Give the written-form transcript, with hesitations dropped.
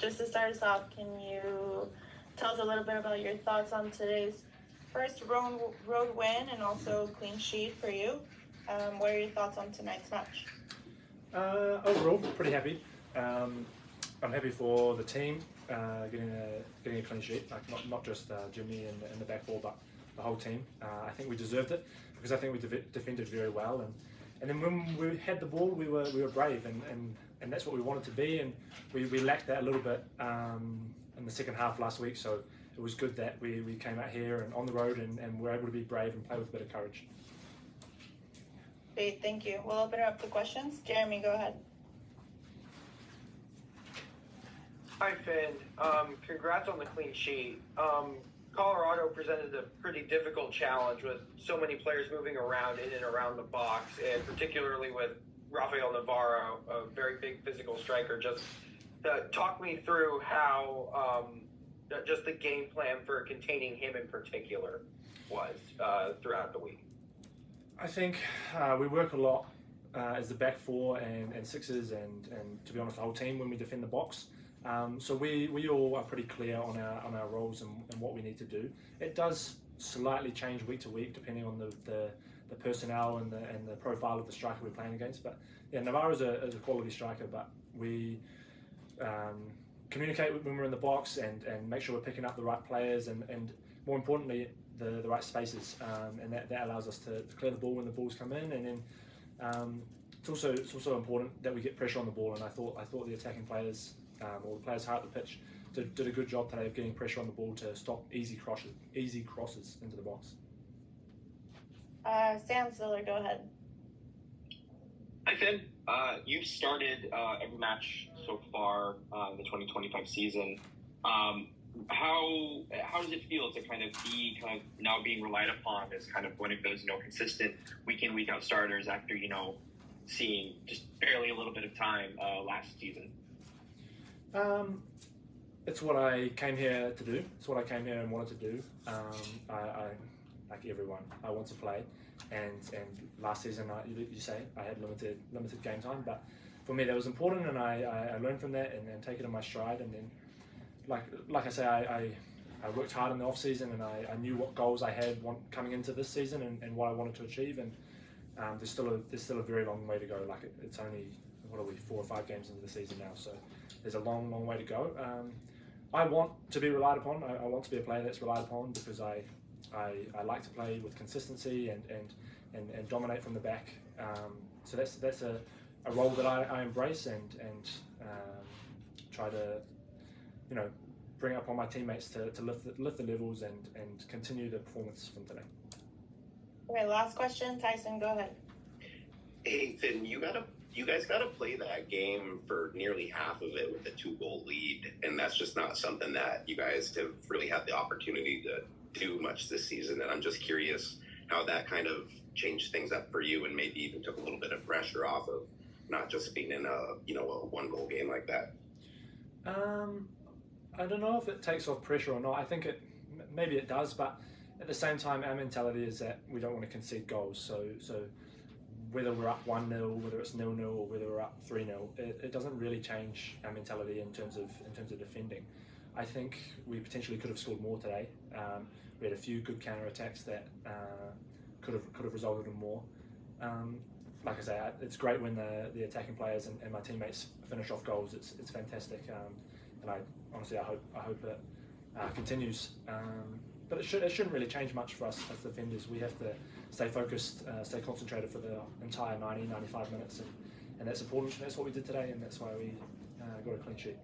just to start us off, can you tell us a little bit about your thoughts on today's first road win and also clean sheet for you? What are your thoughts on tonight's match? Overall, pretty happy. I'm happy for the team getting a clean sheet, like not just Jimmy and the back four, but the whole team. I think we deserved it because I think we defended very well, and then when we had the ball, we were brave, and that's what we wanted to be, and we lacked that a little bit in the second half last week. So it was good that we came out here and on the road and were able to be brave and play with a bit of courage. Great, thank you. We'll open it up to questions. Jeremy, go ahead. Hi, Finn. Congrats on the clean sheet. Colorado presented a pretty difficult challenge with so many players moving around in and around the box, and particularly with Rafael Navarro, a very big physical striker. Just talk me through how just the game plan for containing him in particular was throughout the week. I think we work a lot as the back four and sixes and to be honest the whole team when we defend the box. So we all are pretty clear on our roles and what we need to do. It does slightly change week to week depending on the personnel and the profile of the striker we're playing against. But yeah, Navarro is a quality striker, but we communicate when we're in the box and make sure we're picking up the right players and more importantly the right spaces, and that allows us to clear the ball when the balls come in, and then it's also important that we get pressure on the ball, and I thought the attacking players or the players high up the pitch did a good job today of getting pressure on the ball to stop easy crosses into the box. Sam Ziller, go ahead. Hi, Finn. You've started every match so far in the 2025 season. How does it feel to kind of be now being relied upon as kind of one of those consistent week in week out starters after seeing just barely a little bit of time last season? It's what I came here to do. It's what I came here and wanted to do. I like everyone, I want to play, and last season you say I had limited game time, but for me that was important, and I learned from that and take it in my stride, and then like I say, I worked hard in the off season, and I knew what goals I had coming into this season and what I wanted to achieve, and there's still a very long way to go. Like it's only 4 or 5 games into the season now, so there's a long way to go. I want to be relied upon. I want to be a player that's relied upon because I like to play with consistency and dominate from the back. So that's a role that I embrace and try to bring up on my teammates to lift the levels and continue the performance from today. Okay, last question. Tyson, go ahead. Hey, Finn, you guys got to play that game for nearly half of it with a 2-goal lead, and that's just not something that you guys have really had the opportunity to do much this season. And I'm just curious how that kind of changed things up for you and maybe even took a little bit of pressure off of not just being in a 1-goal game like that. I don't know if it takes off pressure or not. I think maybe it does, but at the same time, our mentality is that we don't want to concede goals. So whether we're up 1-0, whether it's 0-0, or whether we're up 3-0, it doesn't really change our mentality in terms of defending. I think we potentially could have scored more today. We had a few good counter attacks that could have resulted in more. Like I say, it's great when the attacking players and my teammates finish off goals. It's fantastic, and I hope it continues. But it shouldn't really change much for us as defenders. We have to stay focused, stay concentrated for the entire 90-95 minutes, and that's important. That's what we did today, and that's why we got a clean sheet.